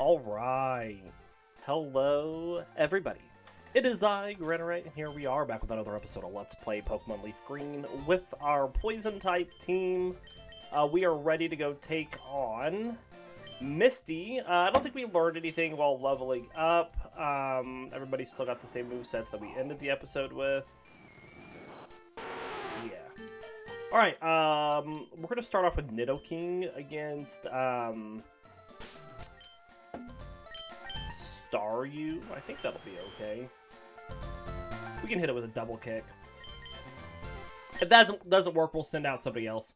Alright. Hello, everybody. It is I, Granorite, and here we are back with another episode of Let's Play Pokemon Leaf Green with our Poison-type team. We are ready to go take on Misty. I don't think we learned anything while leveling up. Everybody still got the same movesets that we ended the episode with. Yeah. Alright, we're going to start off with Nidoking against, Staryu. I think that'll be okay. We can hit it with a double kick. If that doesn't work, we'll send out somebody else.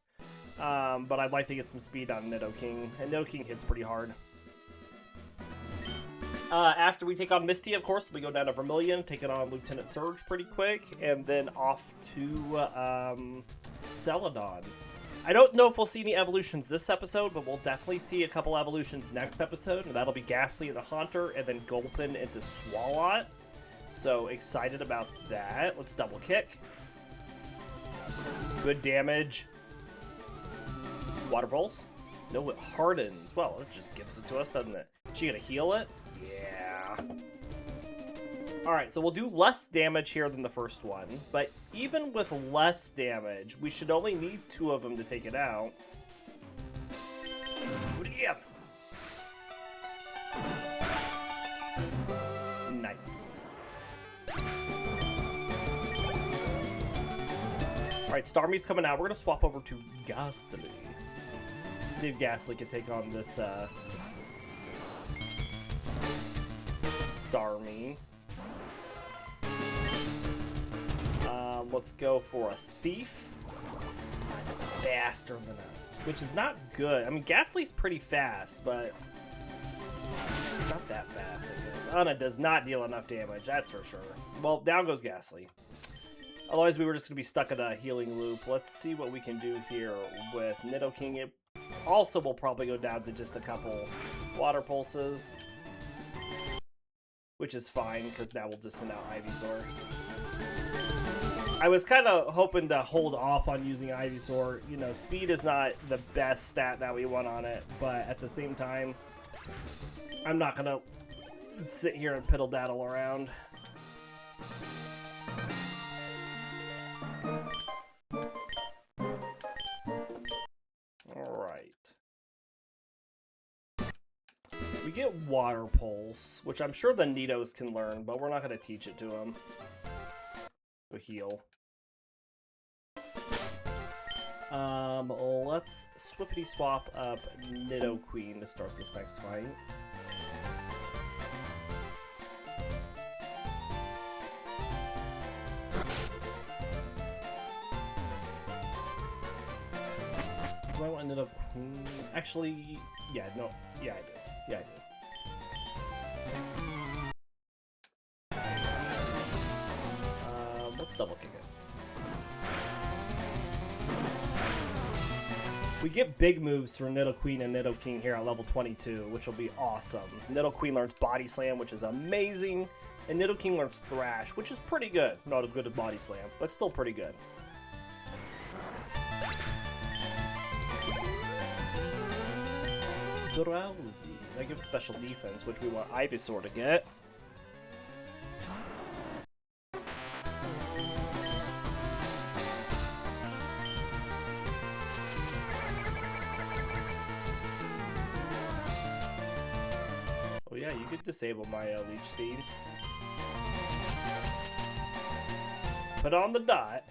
But I'd like to get some speed on Nidoking, and Nidoking hits pretty hard. After we take on Misty, of course, we go down to Vermilion, take it on Lieutenant Surge pretty quick, and then off to Celadon. I don't know if we'll see any evolutions this episode, but we'll definitely see a couple evolutions next episode, and that'll be Gastly into Haunter, and then Gulpin into Swalot. So, excited about that. Let's double kick. Good damage. Water Pulse. No, it hardens. Well, it just gives it to us, doesn't it? She gonna heal it? Yeah. Alright, so we'll do less damage here than the first one, but even with less damage, we should only need 2 of them to take it out. Yeah. Nice. Alright, Starmie's coming out. We're gonna swap over to Gastly. See if Gastly can take on this, Starmie. Let's go for a Thief. It's faster than us, which is not good. I mean, Gastly's pretty fast, but not that fast, I guess. Anna does not deal enough damage, that's for sure. Well, down goes Gastly. Otherwise, we were just going to be stuck in a healing loop. Let's see what we can do here with Nidoking. It also will probably go down to just a couple Water Pulses, which is fine, because now we'll just send out Ivysaur. I was kind of hoping to hold off on using Ivysaur. You know, speed is not the best stat that we want on it, but at the same time, I'm not going to sit here and piddle-daddle around. Alright. We get Water Pulse, which I'm sure the Nidos can learn, but we're not going to teach it to them. To heal. Let's swippity swap up Nidoqueen to start this next fight. Do I want Nidoqueen? Actually, yeah, no, yeah, I do. Yeah, I do. Let's double kick it. We get big moves for Nidoqueen and Nidoking here at level 22, which will be awesome. Nidoqueen learns Body Slam, which is amazing, and Nidoking learns Thrash, which is pretty good. Not as good as Body Slam, but still pretty good. Drowsy. That gives special defense, which we want Ivysaur to get. Oh yeah, you could disable my Leech Seed. Put on the dot.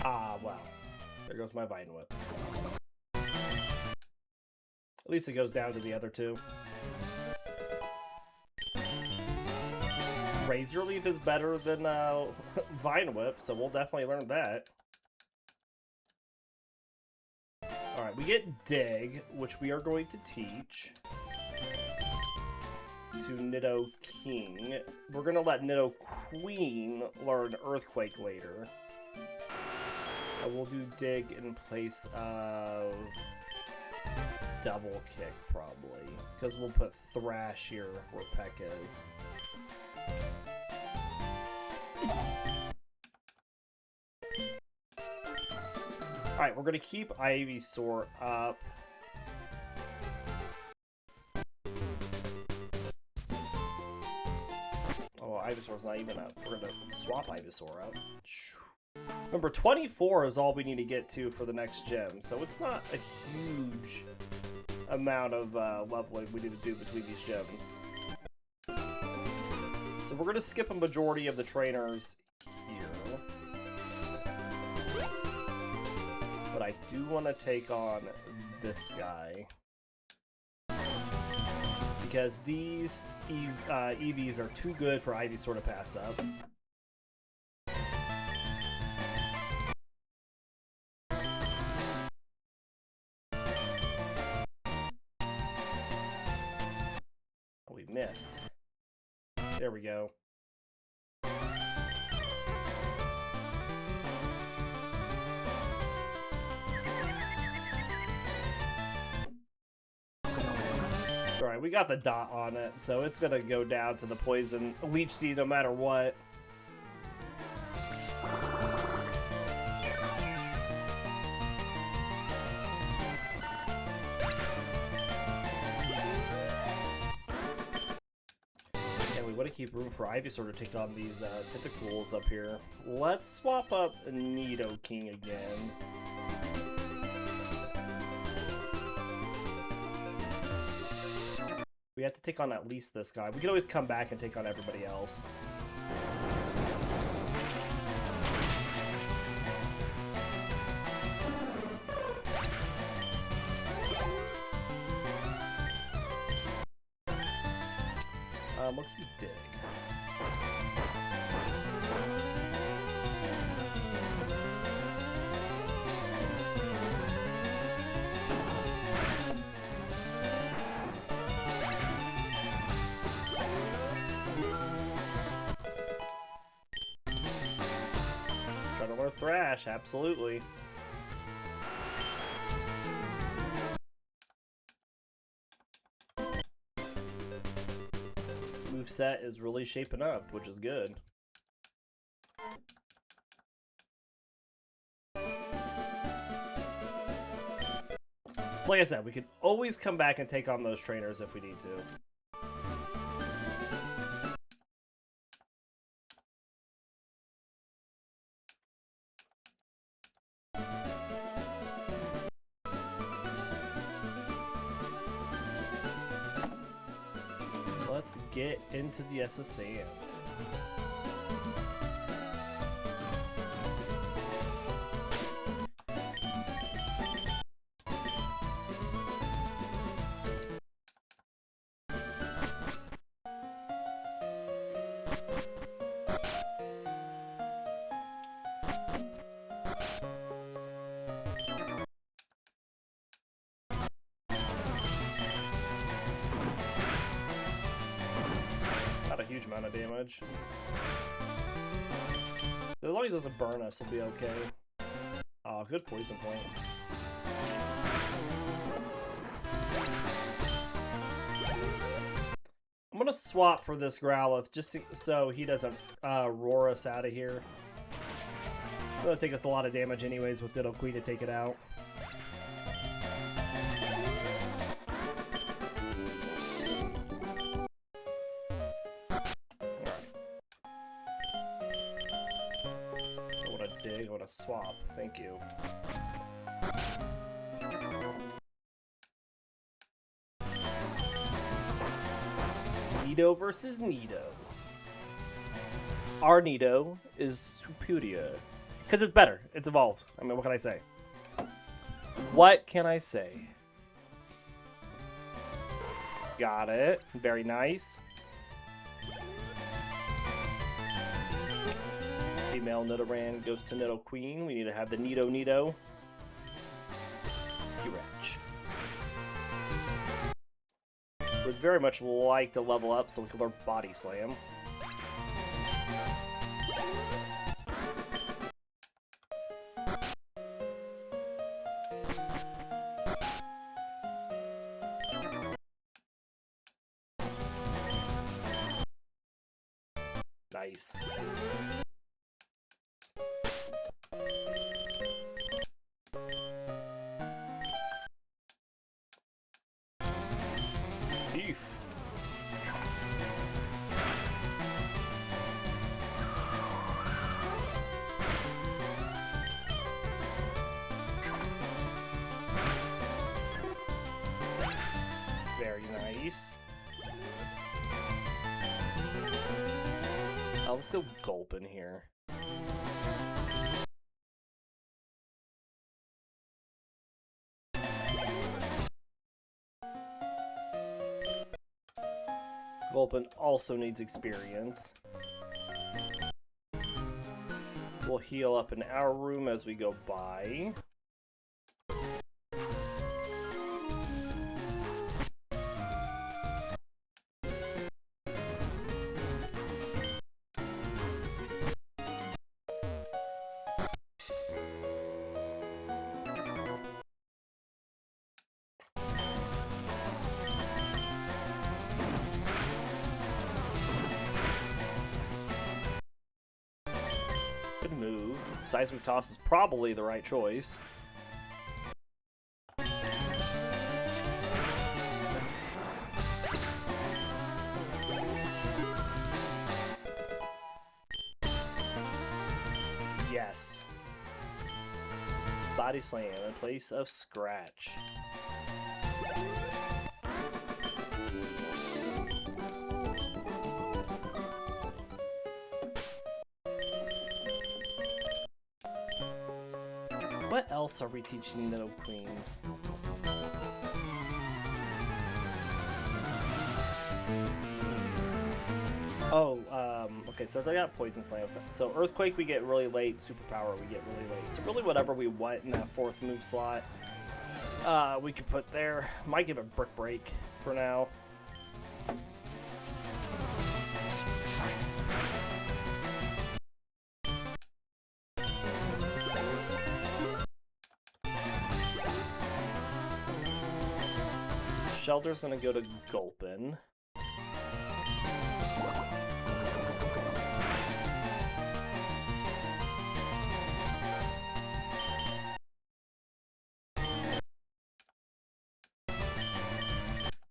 Ah, wow. There goes my Vine Whip. At least it goes down to the other 2. Razor Leaf is better than Vine Whip, so we'll definitely learn that. Alright, we get Dig, which we are going to teach to Nidoking. We're going to let Nidoqueen learn Earthquake later. We'll do Dig in place of double kick, probably. Because we'll put Thrash here where Peck is. Alright, we're going to keep Ivysaur up. Oh, Ivysaur's not even up. We're going to swap Ivysaur out. Remember, 24 is all we need to get to for the next gym, so it's not a huge amount of leveling we need to do between these gyms. So we're going to skip a majority of the trainers here. But I do want to take on this guy. Because these EVs are too good for Ivysaur to pass up. We missed. There we go. Alright, we got the dot on it, so it's gonna go down to the poison leech seed no matter what. Keep room for Ivysaur to take on these tentacles up here. Let's swap up Nidoking again. We have to take on at least this guy. We can always come back and take on everybody else. Let's do Dig. Try to learn Thrash, absolutely. Set is really shaping up, which is good. So like I said, we can always come back and take on those trainers if we need to. Let's get into the SSAM. Huge amount of damage. As long as it doesn't burn us, we'll be okay. Oh, good poison point. I'm gonna swap for this Growlithe just so he doesn't roar us out of here. It's gonna take us a lot of damage anyways with Nidoqueen to take it out. Swap, thank you. Nido versus Nido. Our Nido is superior. Because it's better. It's evolved. I mean, what can I say? What can I say? Got it. Very nice. Female Nidoran goes to Nidoqueen. We need to have the Nido. T-Rex. Would very much like to level up so we can learn Body Slam. Nice. Thief. Very nice. Let's go Gulpin here. Gulpin also needs experience. We'll heal up in our room as we go by. Good move. Seismic Toss is probably the right choice. Yes. Body Slam in place of Scratch. What else are we teaching Nidoqueen? Oh, okay, so they got Poison Slam. So Earthquake we get really late, Superpower we get really late. So really whatever we want in that 4th move slot, we could put there. Might give a Brick Break for now. Shelter's gonna go to Gulpin.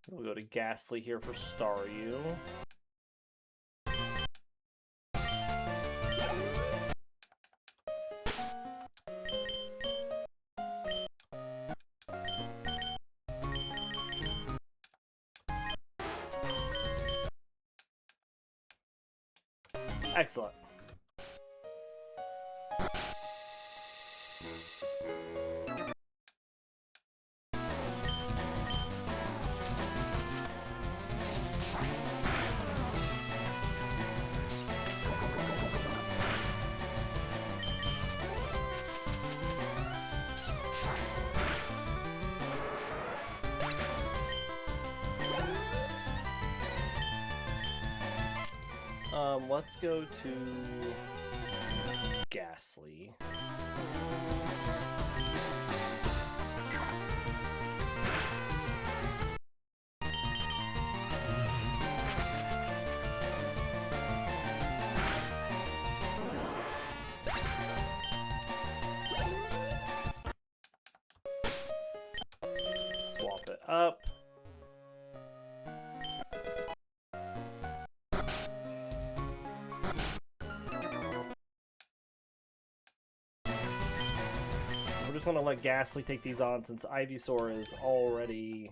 We'll go to Gastly here for Staryu. Excellent. Let's go to Gastly. Swap it up. We're just going to let Gastly take these on since Ivysaur is already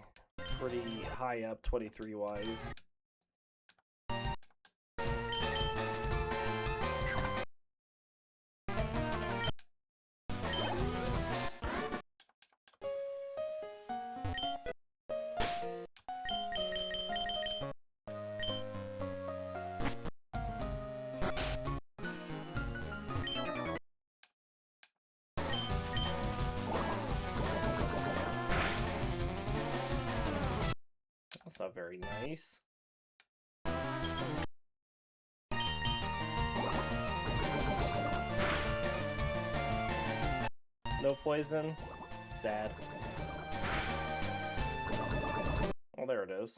pretty high up 23-wise. That's not very nice. No poison. Sad. Oh, there it is.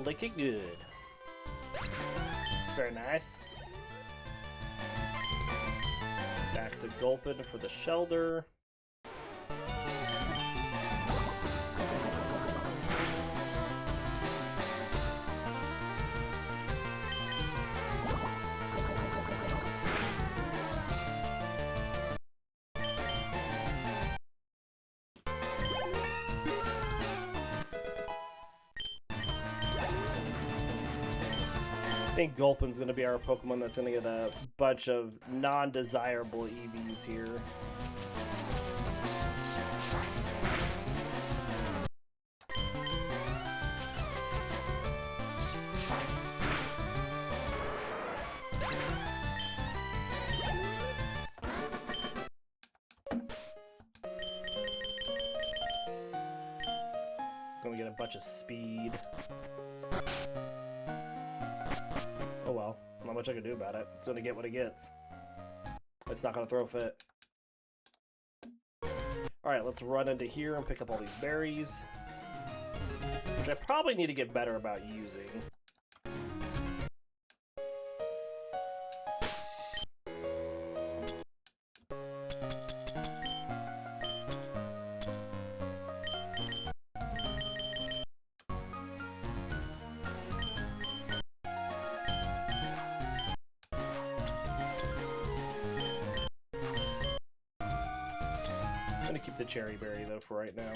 lick it good. Very nice. Back to Gulpin for the Shelter. I think Gulpin's going to be our Pokemon that's going to get a bunch of non-desirable EVs here. Going to get a bunch of speed. Oh well, not much I can do about it. It's gonna get what it gets. It's not gonna throw fit. Alright, let's run into here and pick up all these berries. Which I probably need to get better about using. I'm gonna keep the cherry berry though for right now.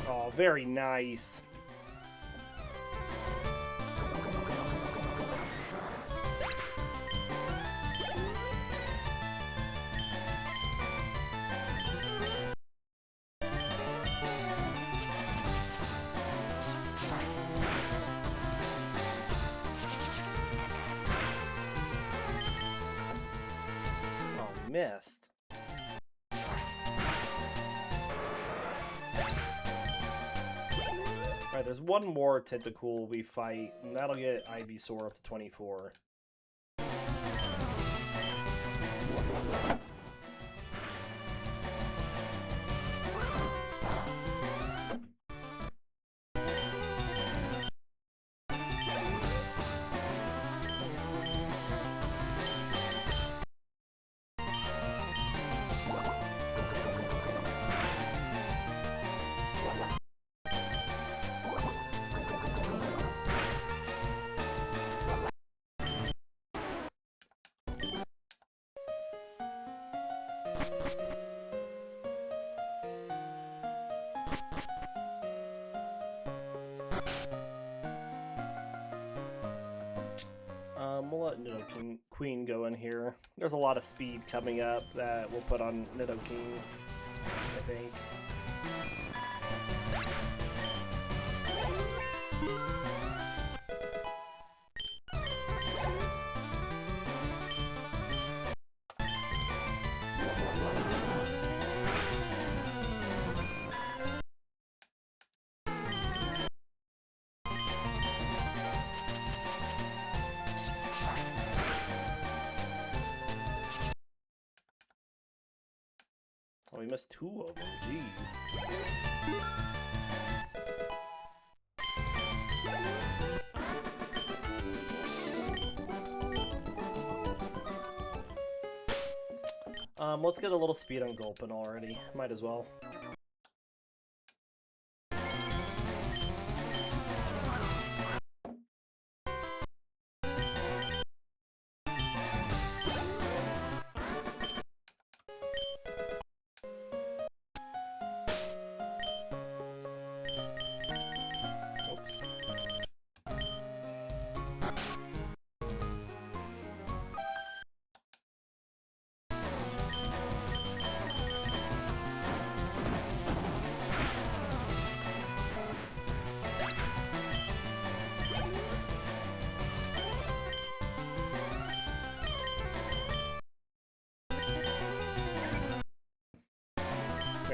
Oh, very nice. Missed. Alright, there's one more Tentacool we fight, and that'll get Ivysaur up to 24. We'll let Nidoqueen go in here. There's a lot of speed coming up that we'll put on Nidoking, I think. Oh, we missed 2 of them. Jeez. Let's get a little speed on Gulpin already. Might as well.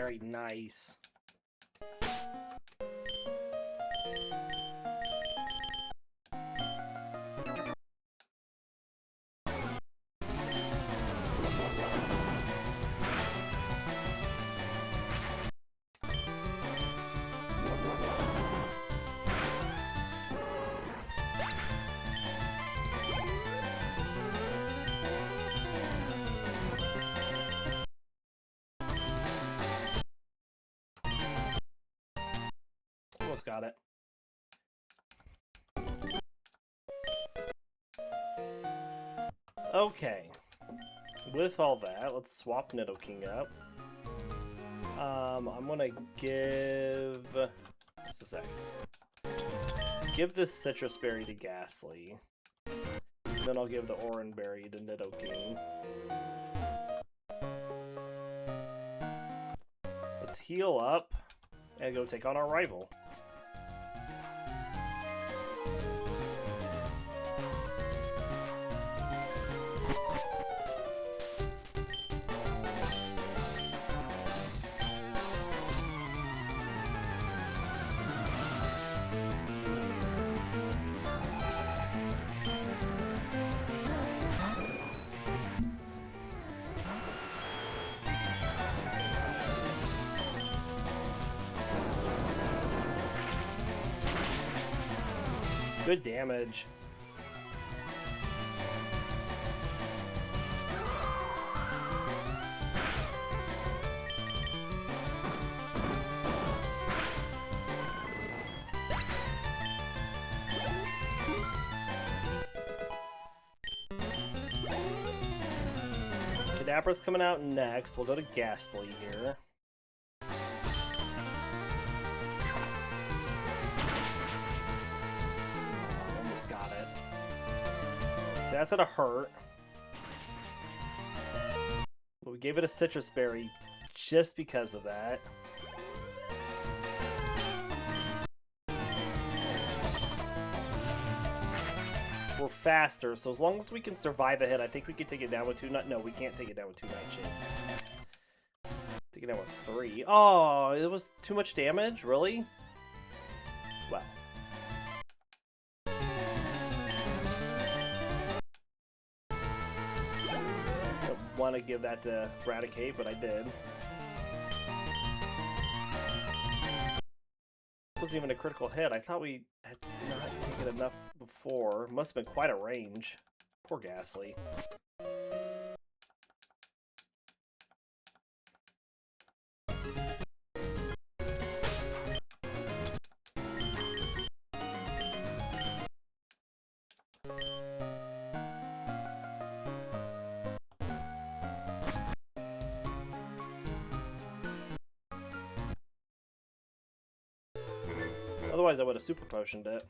Berry, nice. Almost got it. Okay. With all that, let's swap Nidoking up. I'm gonna give... Just a sec. Give this Citrus Berry to Gastly. Then I'll give the Orange Berry to Nidoking. Let's heal up and go take on our rival. Good damage. Kadabra's coming out next. We'll go to Gastly here. Got it. So that's gonna hurt. But we gave it a Citrus Berry just because of that. We're faster, so as long as we can survive a hit, I think we can take it down with 2... No, we can't take it down with 2 Nightshades. Take it down with 3. Oh, it was too much damage? Really? Wow. Want to give that to Eradicate, but I did. It wasn't even a critical hit. I thought we had not taken enough before. Must have been quite a range. Poor Gastly. Otherwise, I would have super potioned it.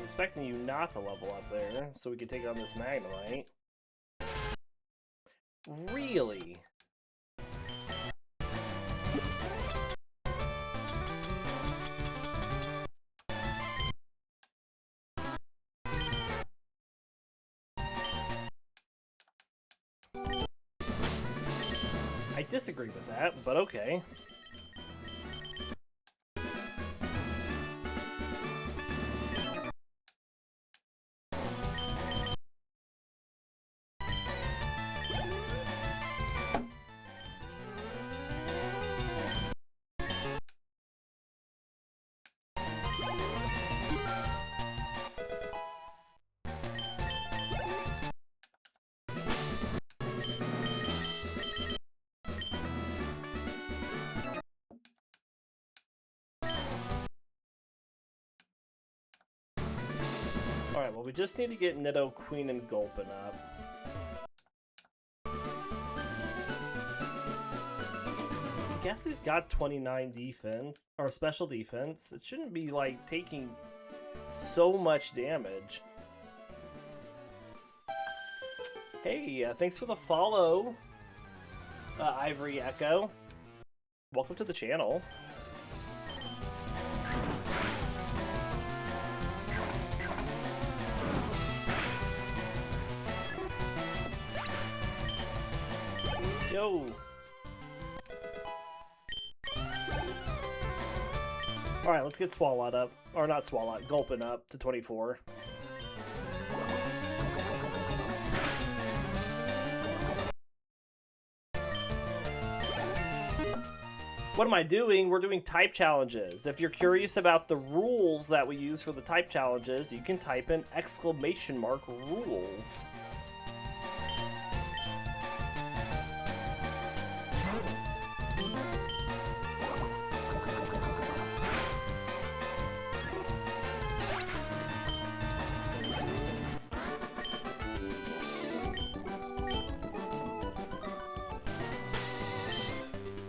Expecting you not to level up there, so we could take on this Magnemite. Really? I disagree with that, but okay. Alright, well we just need to get Nidoqueen and Gulpin up. Gastly's got 29 defense, or special defense. It shouldn't be, like, taking so much damage. Hey, thanks for the follow, Ivory Echo. Welcome to the channel. Yo. Alright, let's get Swalot up. Or not Swalot, Gulpin up to 24. What am I doing? We're doing type challenges. If you're curious about the rules that we use for the type challenges, you can type in !rules.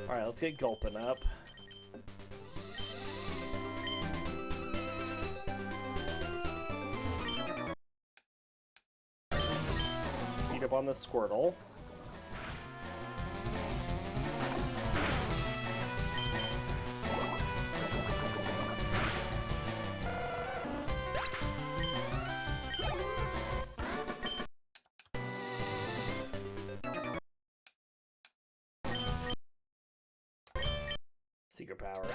Alright, let's get Gulpin up. Beat up on the Squirtle. Secret power.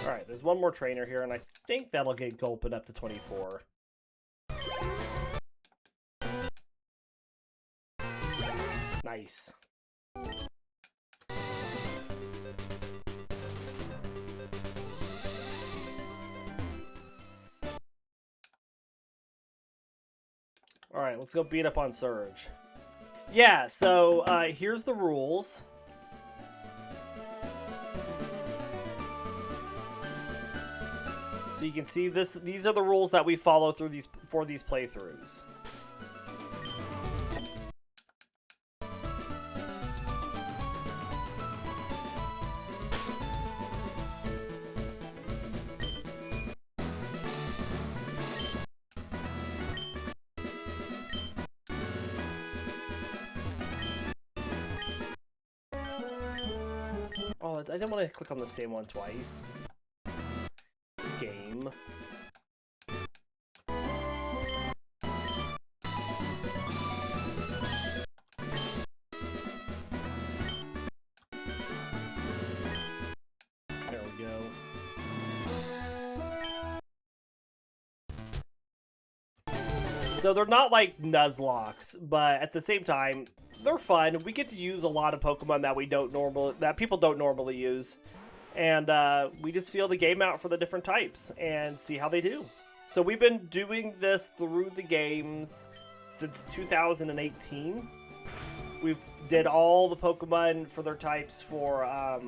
Alright, there's one more trainer here, and I think that'll get Gulpin up to 24. Nice. Alright, let's go beat up on Surge. Yeah, so here's the rules. So you can see this. These are the rules that we follow through these playthroughs. Oh, I didn't want to click on the same one twice. Game. There we go. So they're not like Nuzlockes, but at the same time, they're fun. We get to use a lot of Pokemon that people don't normally use, and we just feel the game out for the different types and see how they do. So we've been doing this through the games since 2018. We've did all the Pokemon for their types for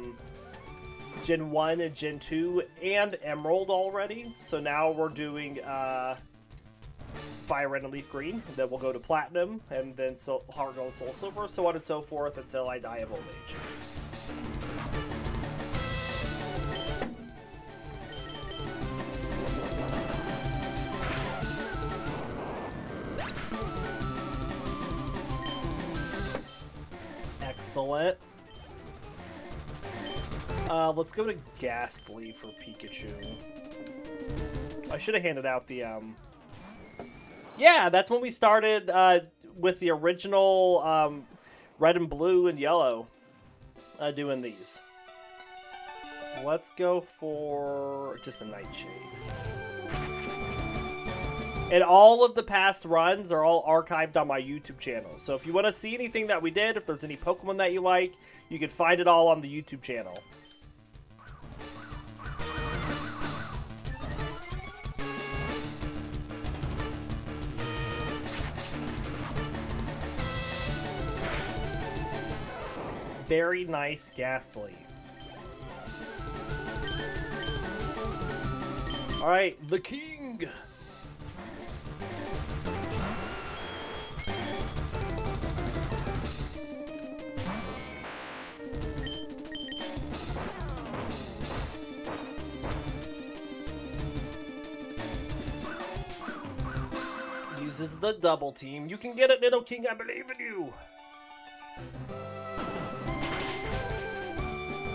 Gen 1 and Gen 2 and Emerald already. So now we're doing Fire Red and Leaf Green, then we'll go to Platinum, and then Heart Gold, Soul Silver, so on and so forth until I die of old age. Excellent. Let's go to Gastly for Pikachu. I should have handed out the Yeah, that's when we started with the original red and blue and yellow doing these. Let's go for just a Nightshade. And all of the past runs are all archived on my YouTube channel. So if you want to see anything that we did, if there's any Pokemon that you like, you can find it all on the YouTube channel. Very nice Gastly. Alright, the king! Uses the double team. You can get it, Nidoking. I believe in you.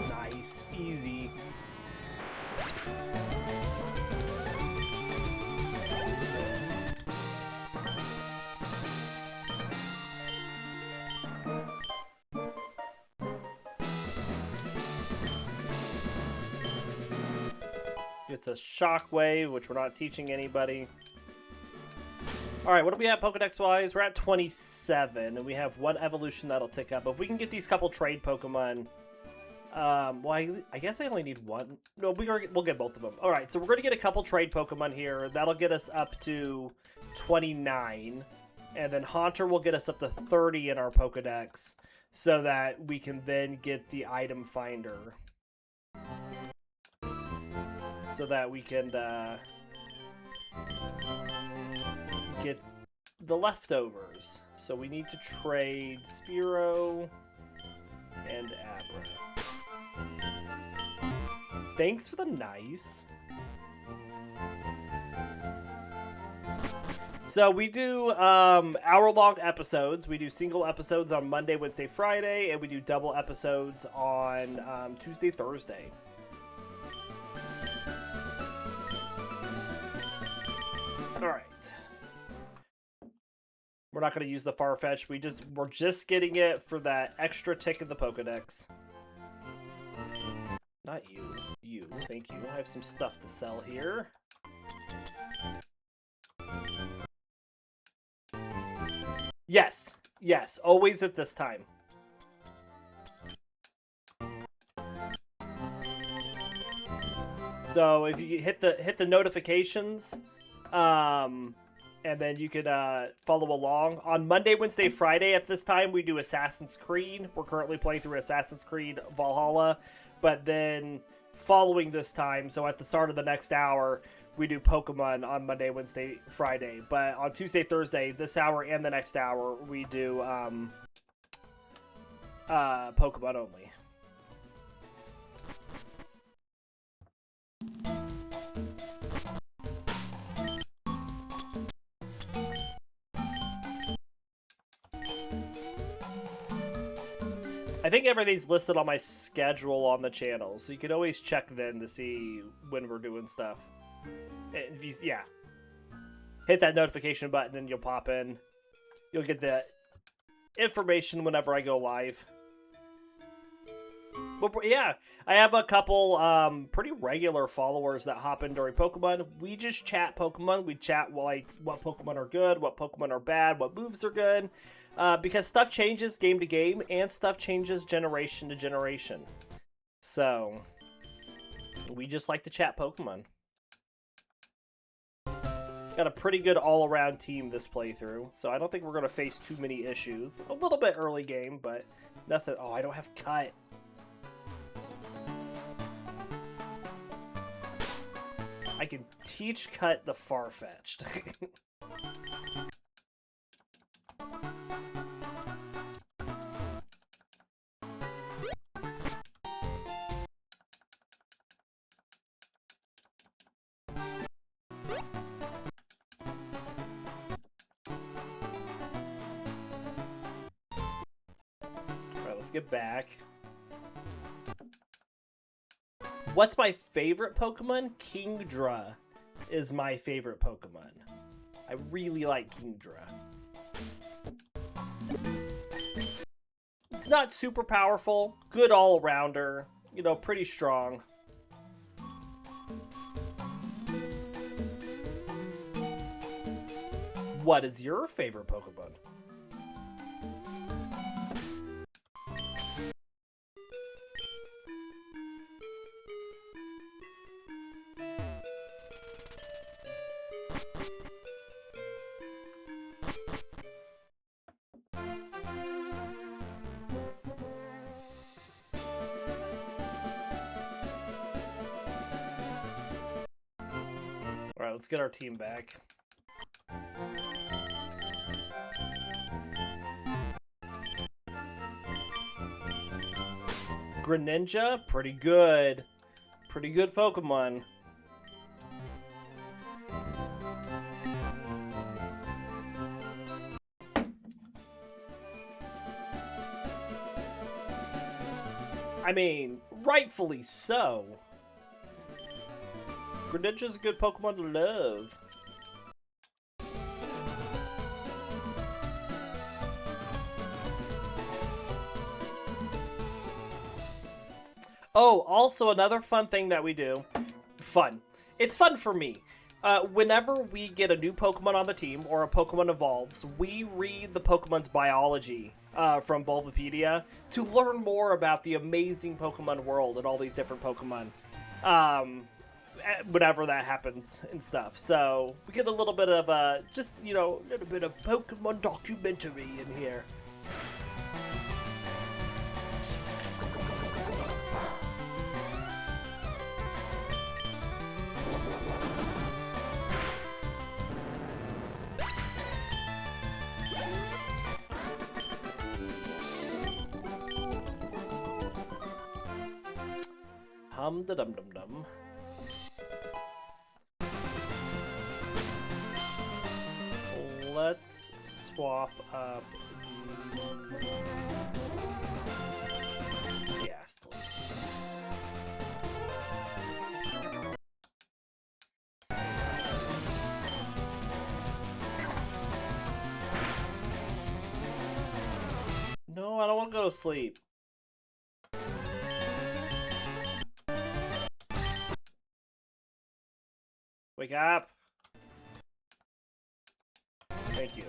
Nice. Easy. It's a shockwave, which we're not teaching anybody. Alright, what do we have Pokedex-wise? We're at 27, and we have one evolution that'll tick up. If we can get these couple trade Pokemon... well, I guess I only need one. No, we'll get both of them. Alright, so we're going to get a couple trade Pokemon here. That'll get us up to 29. And then Haunter will get us up to 30 in our Pokedex, so that we can then get the item finder. So that we can get the leftovers. So we need to trade Spearow and Abra. Thanks for the nice. So we do hour-long episodes. We do single episodes on Monday, Wednesday, Friday, and we do double episodes on Tuesday, Thursday. Alright. We're not going to use the Farfetch. We're just getting it for that extra tick in the Pokedex. Not you. You. Thank you. I have some stuff to sell here. Yes. Yes. Always at this time. So if you hit the notifications, and then you could follow along. On Monday, Wednesday, Friday at this time, we do Assassin's Creed. We're currently playing through Assassin's Creed Valhalla. But then following this time, so at the start of the next hour, we do Pokemon on Monday, Wednesday, Friday. But on Tuesday, Thursday, this hour and the next hour, we do Pokemon only. I think everything's listed on my schedule on the channel, so you can always check then to see when we're doing stuff. If you, yeah. Hit that notification button and you'll pop in. You'll get the information whenever I go live. But yeah, I have a couple pretty regular followers that hop in during Pokemon. We just chat Pokemon. We chat like what Pokemon are good, what Pokemon are bad, what moves are good. Because stuff changes game to game, and stuff changes generation to generation. So, we just like to chat Pokemon. Got a pretty good all-around team this playthrough, so I don't think we're going to face too many issues. A little bit early game, but nothing... Oh, I don't have Cut. I can teach Cut the Farfetch'd. Get back. What's my favorite Pokemon? Kingdra is my favorite Pokemon. I really like Kingdra. It's not super powerful, good all-rounder, you know, pretty strong. What is your favorite Pokemon? let's get our team back. Greninja, pretty good. Pretty good Pokemon. I mean, rightfully so. Greninja's a good Pokemon to love. Oh, also another fun thing that we do. Fun. It's fun for me. Whenever we get a new Pokemon on the team or a Pokemon evolves, we read the Pokemon's biology from Bulbapedia to learn more about the amazing Pokemon world and all these different Pokemon. Whenever that happens and stuff. So we get a little bit of just, you know, a little bit of Pokemon documentary in here. Hum-da-dum-dum-dum. Let's swap up Gastly. No, I don't want to go to sleep. Wake up! Thank you.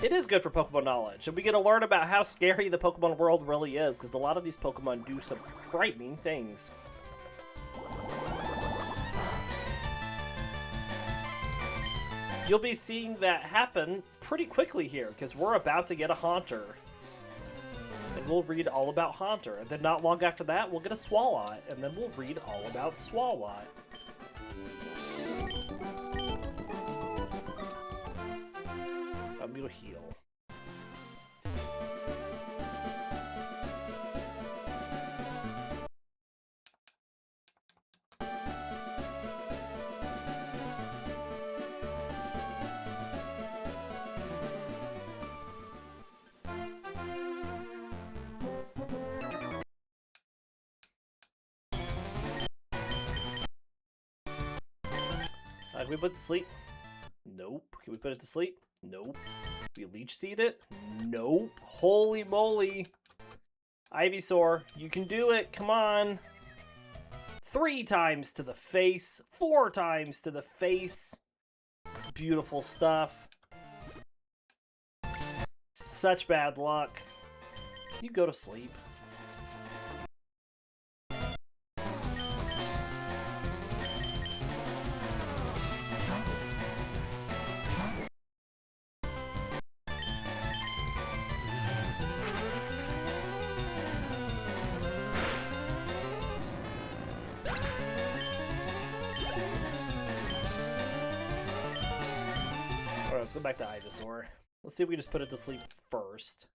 It is good for Pokemon knowledge, and we get to learn about how scary the Pokemon world really is, because a lot of these Pokemon do some frightening things. You'll be seeing that happen pretty quickly here, because we're about to get a Haunter. And we'll read all about Haunter, and then not long after that, we'll get a Swalot, and then we'll read all about Swalot. We'll heal. Can we put it to sleep? Nope. Can we put it to sleep? Nope. We leech seed it? Nope. Holy moly. Ivysaur, you can do it. Come on. 3 times to the face. 4 times to the face. It's beautiful stuff. Such bad luck. You go to sleep. Let's go back to Ivysaur. Let's see if we can just put it to sleep first.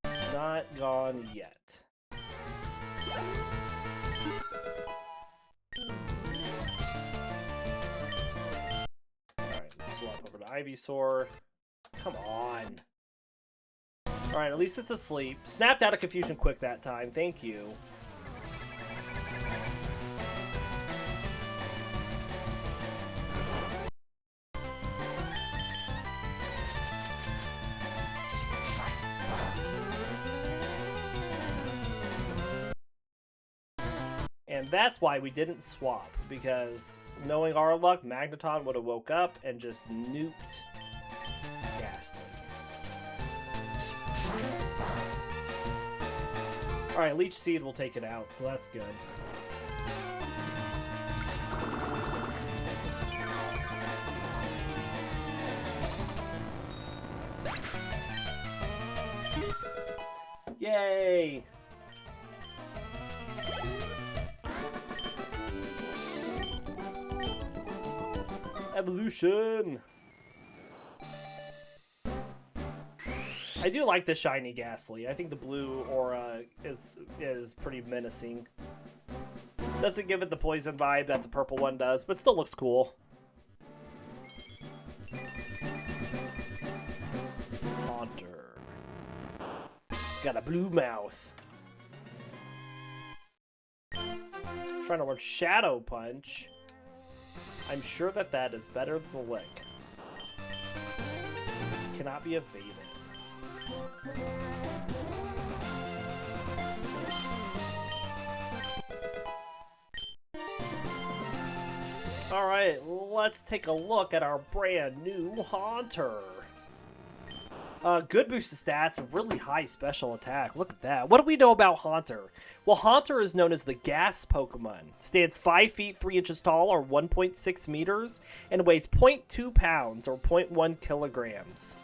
It's not gone yet. Alright, let's swap over to Ivysaur. Come on. Alright, at least it's asleep. Snapped out of confusion quick that time. Thank you. And that's why we didn't swap, because knowing our luck, Magneton would have woke up and just nuked Gastly. Alright, Leech Seed will take it out, so that's good. Yay! Evolution! I do like the shiny Gastly. I think the blue aura is pretty menacing. Doesn't give it the poison vibe that the purple one does, but still looks cool. Haunter. Got a blue mouth. Trying to learn Shadow Punch. I'm sure that is better than the Lick. Cannot be evaded. Alright, let's take a look at our brand new Haunter. Good boost of stats and really high special attack. Look at that. What do we know about Haunter? Well, Haunter is known as the gas Pokemon. Stands 5 feet 3 inches tall, or 1.6 meters, and weighs 0.2 pounds, or 0.1 kilograms.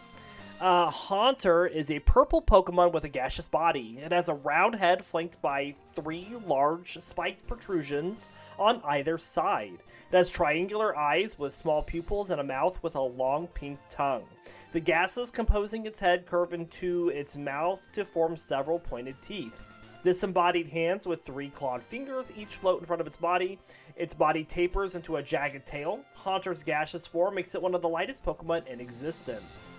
Haunter is a purple Pokemon with a gaseous body. It has a round head flanked by 3 large spiked protrusions on either side. It has triangular eyes with small pupils and a mouth with a long pink tongue. The gases composing its head curve into its mouth to form several pointed teeth. Disembodied hands with 3 clawed fingers each float in front of its body. Its body tapers into a jagged tail. Haunter's gaseous form makes it one of the lightest Pokemon in existence.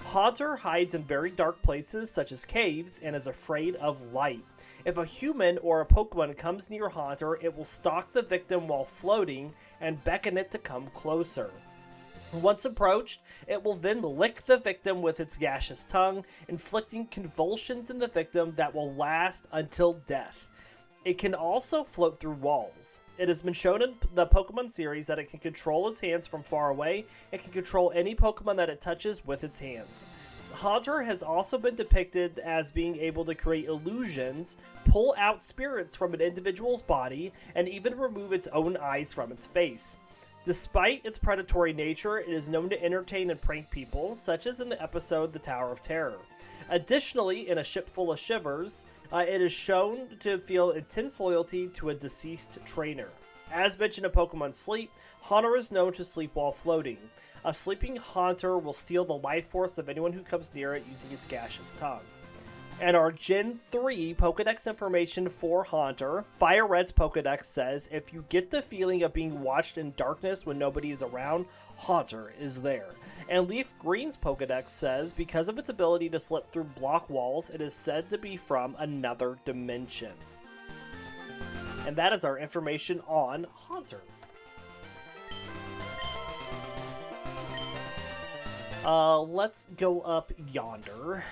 Haunter hides in very dark places such as caves and is afraid of light. If a human or a Pokemon comes near Haunter, it will stalk the victim while floating and beckon it to come closer. Once approached, it will then lick the victim with its gaseous tongue, inflicting convulsions in the victim that will last until death. It can also float through walls. It has been shown in the Pokemon series that it can control its hands from far away. It can control any Pokemon that it touches with its hands. Haunter has also been depicted as being able to create illusions, pull out spirits from an individual's body, and even remove its own eyes from its face. Despite its predatory nature, it is known to entertain and prank people, such as in the episode The Tower of Terror. Additionally, in A Ship Full of Shivers, it is shown to feel intense loyalty to a deceased trainer. As mentioned in Pokemon Sleep, Haunter is known to sleep while floating. A sleeping Haunter will steal the life force of anyone who comes near it using its gaseous tongue. And our Gen 3 Pokedex information for Haunter, Fire Red's Pokedex says, if you get the feeling of being watched in darkness when nobody is around, Haunter is there. And Leaf Green's Pokedex says, because of its ability to slip through block walls, it is said to be from another dimension. And that is our information on Haunter. Let's go up yonder.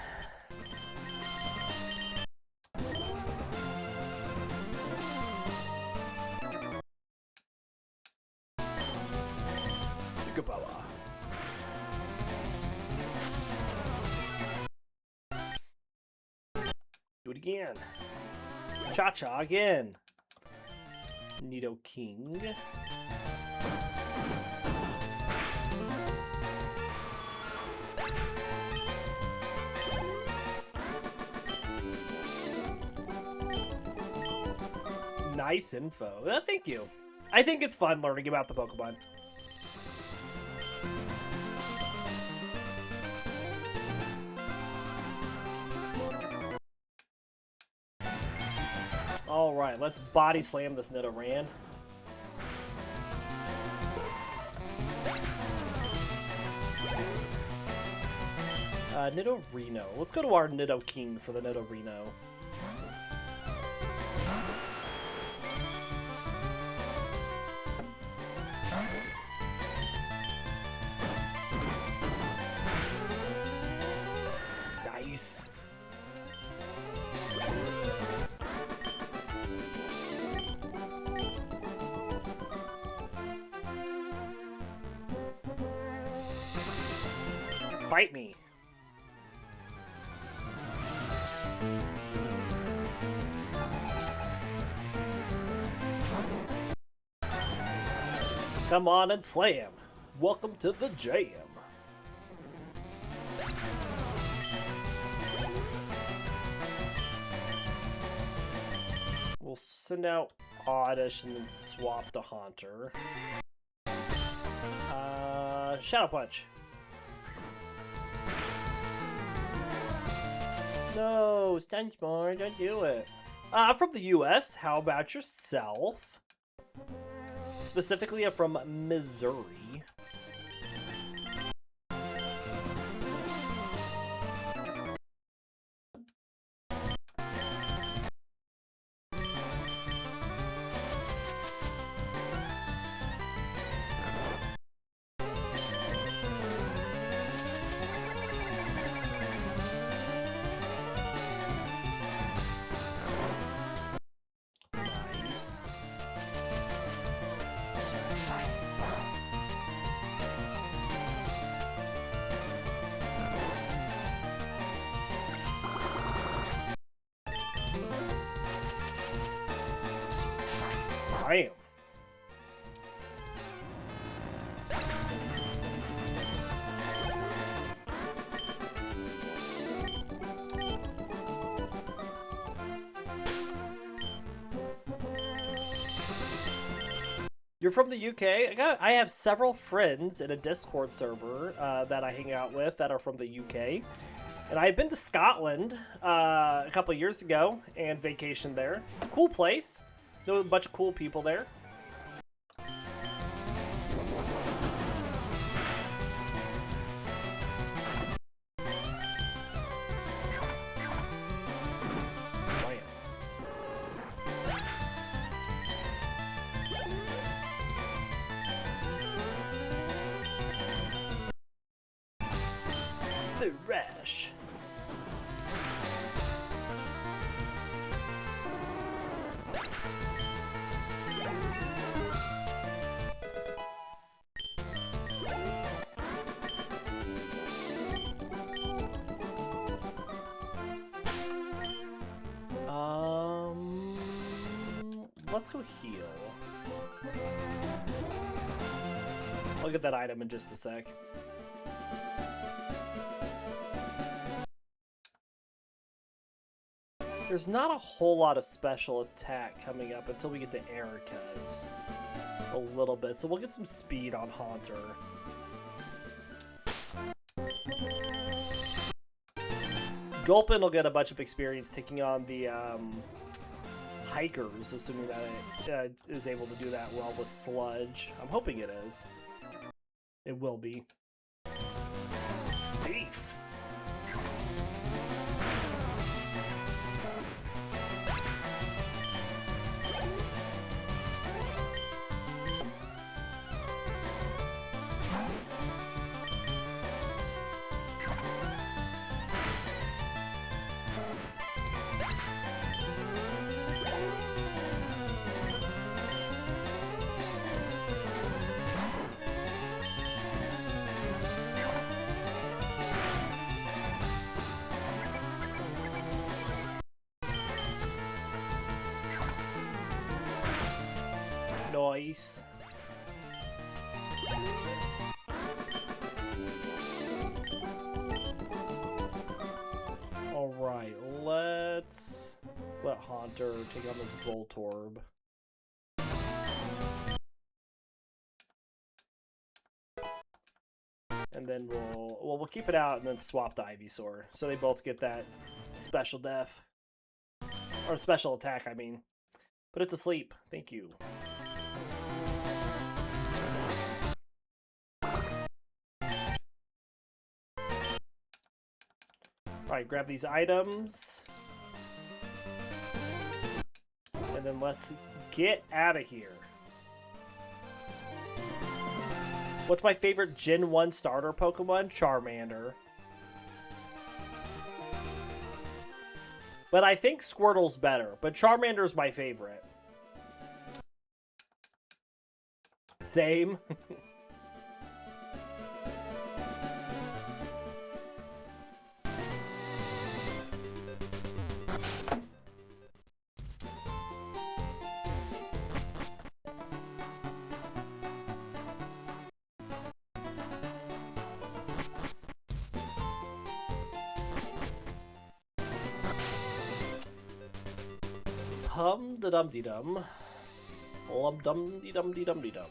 Sugabawa. Do it again. Cha-cha again. Nidoking. Nice info. Thank you. I think it's fun learning about the Pokemon. Alright, let's body slam this Nidoran. Nidorino. Let's go to our Nidoking for the Nidorino. Nice. Fight me. Come on and slay him. Welcome to the jam. We'll send out Oddish and then swap to Haunter. Shadow Punch. No, Stunspore, don't do it. I'm from the US. How about yourself? Specifically, I'm from Missouri. Nice. Bam. You're from the UK? I have several friends in a Discord server that I hang out with that are from the UK. And I've been to Scotland a couple years ago and vacationed there. Cool place. Know a bunch of cool people there. The rash. Let's go heal. I'll get that item in just a sec. There's not a whole lot of special attack coming up until we get to Erica's. A little bit. So we'll get some speed on Haunter. Gulpin will get a bunch of experience taking on the hikers, assuming that it is able to do that well with Sludge. I'm hoping it is. It will be. Thief! Nice. Alright, let's let Haunter take on this Voltorb. And then we'll keep it out and then swap to Ivysaur. So they both get that special def. Or special attack, I mean. Put it to sleep. Thank you. Alright, grab these items. And then let's get out of here. What's my favorite Gen 1 starter Pokemon? Charmander. But I think Squirtle's better. But Charmander's my favorite. Same. hum da dum dee dum. Lum dum dee dum dee dum dee dum.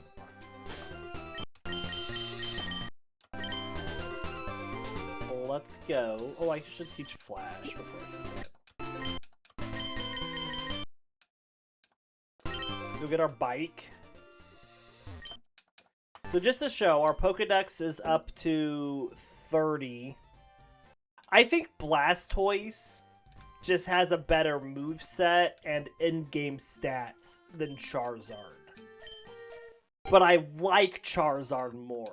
Let's go. Oh, I should teach Flash before I forget. Let's go get our bike. So just to show, our Pokedex is up to 30. I think Blastoise just has a better moveset and in-game stats than Charizard. But I like Charizard more.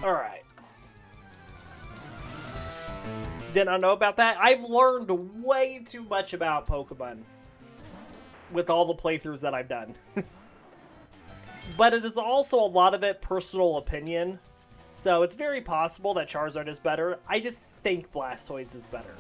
Alright. Did I know about that? I've learned way too much about Pokemon with all the playthroughs that I've done. But it is also a lot of it personal opinion. So it's very possible that Charizard is better. I just think Blastoise is better.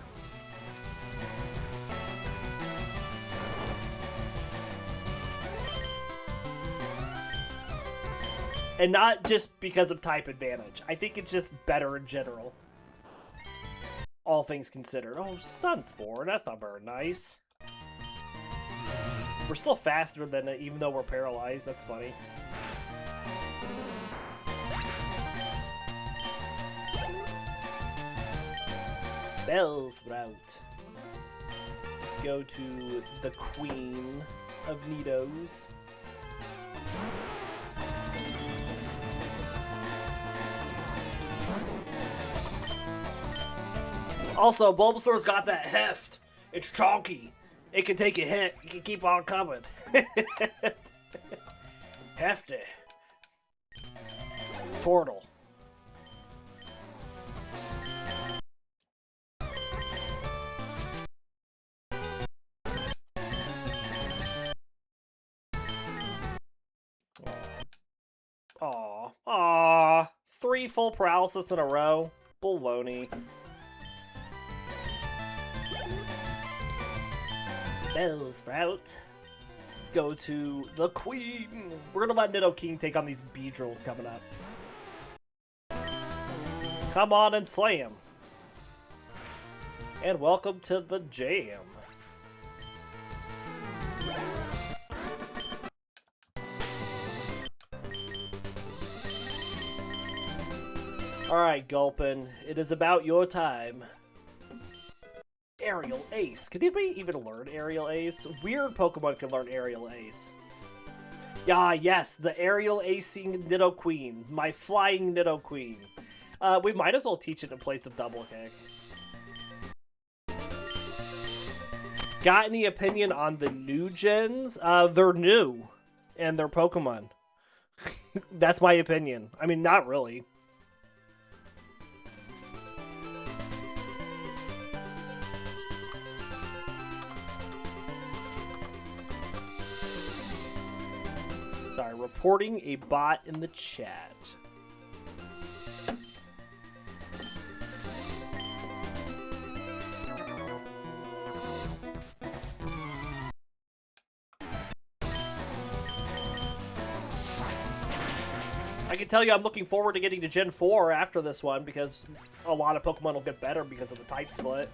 And not just because of type advantage. I think it's just better in general. All things considered. Oh, Stun Spore. That's not very nice. We're still faster than it, even though we're paralyzed. That's funny. Bellsprout. Let's go to the Queen of Nidos. Also, Bulbasaur's got that heft. It's chonky. It can take a hit. It can keep on coming. Hefty. Portal. Aw. Aw. 3 full paralysis in a row. Baloney. Bellsprout. Let's go to the Queen. We're gonna let Nidoking take on these Beedrills coming up. Come on and slay him. And welcome to the jam. Alright, Gulpin. It is about your time. Aerial Ace. Can anybody even learn Aerial Ace? Weird Pokemon can learn Aerial Ace. Ah, yes, the Aerial Acing Nidoqueen. My flying Nidoqueen. We might as well teach it in place of Double Kick. Got any opinion on the new gens? They're new. And they're Pokemon. That's my opinion. I mean, not really. Sorry, reporting a bot in the chat. I can tell you I'm looking forward to getting to Gen 4 after this one because a lot of Pokemon will get better because of the type split.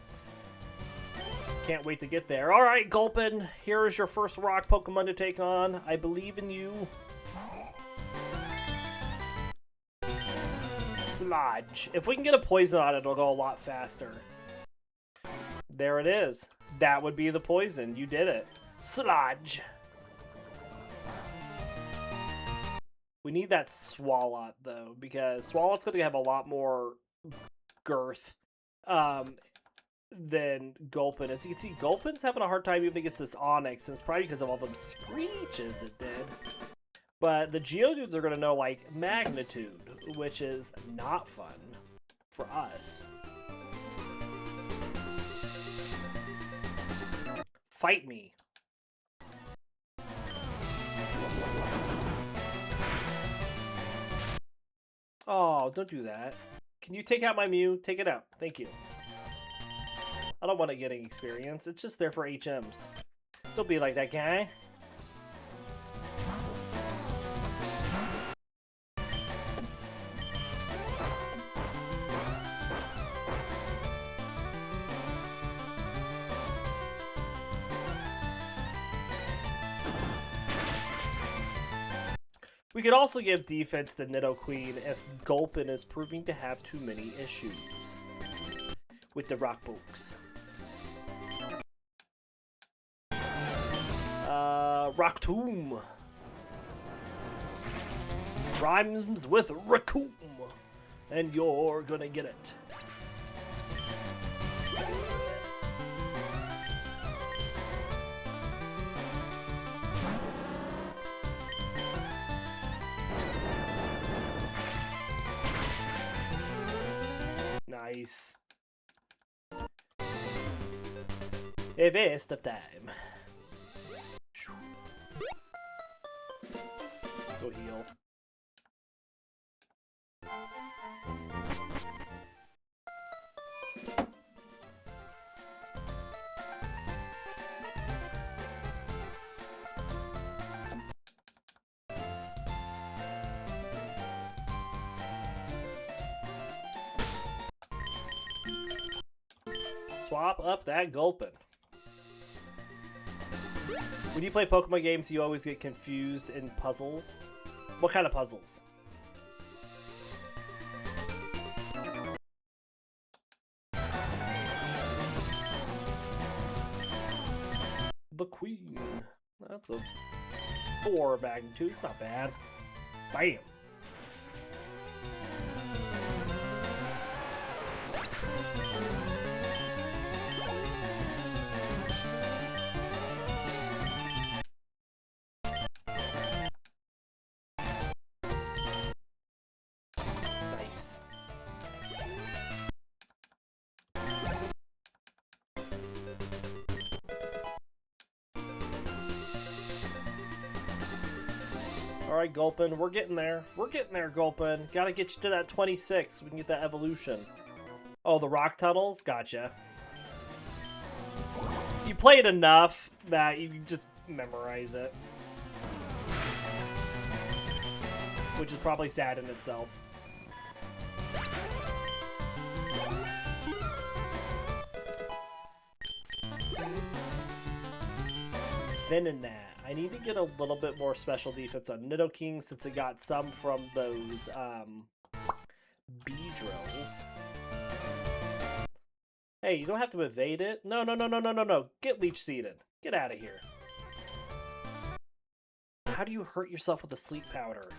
Can't wait to get there. Alright, Gulpin, here is your first rock Pokemon to take on. I believe in you. Sludge. If we can get a poison on it, it'll go a lot faster. There it is. That would be the poison. You did it. Sludge. We need that Swalot, though, because Swalot's going to have a lot more girth than Gulpin. As you can see, Gulpin's having a hard time even against this Onix, and it's probably because of all them screeches it did. But the Geodudes are going to know, like, Magnitude, which is not fun for us. Fight me. Oh, don't do that. Can you take out my Mew? Take it out. Thank you. I don't want it getting experience. It's just there for HMs. Don't be like that guy. We could also give defense to Nidoqueen if Gulpin is proving to have too many issues with the rock books. Rock Tomb. Rhymes with Raccoon. And you're gonna get it. Nice. A waste of time. Let's go heal. Swap up that Gulpin. When you play Pokemon games, you always get confused in puzzles. What kind of puzzles? The Queen. That's a 4 magnitude. It's not bad. Bam. Nice. Alright, Gulpin, we're getting there. We're getting there, Gulpin. Gotta get you to that 26 so we can get that evolution. Oh, the rock tunnels? Gotcha. You play it enough that you just memorize it. Which is probably sad in itself. Venonat. I need to get a little bit more special defense on Nidoking since it got some from those B-drills. Hey, you don't have to evade it. No. Get leech seeded. Get out of here. How do you hurt yourself with a sleep powder?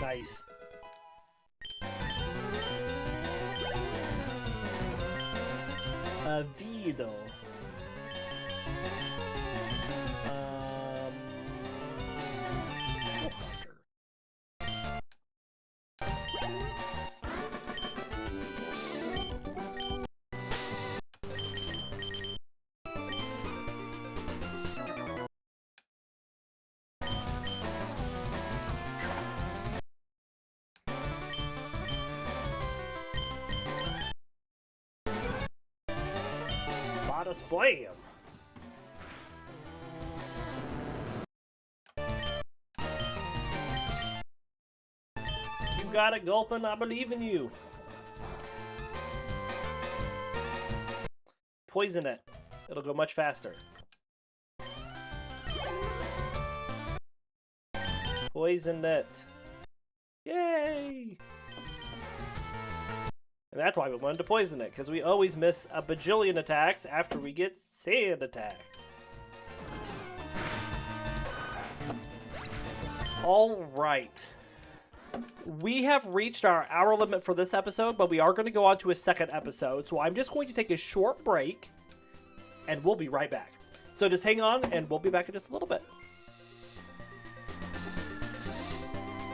Nice. Vido. A slam. You got it, Gulpin. I believe in you. Poison it. It'll go much faster. Poison it. Yay! And that's why we wanted to poison it, because we always miss a bajillion attacks after we get sand attack. Alright. We have reached our hour limit for this episode, but we are going to go on to a second episode, so I'm just going to take a short break. and we'll be right back. So just hang on, and we'll be back in just a little bit.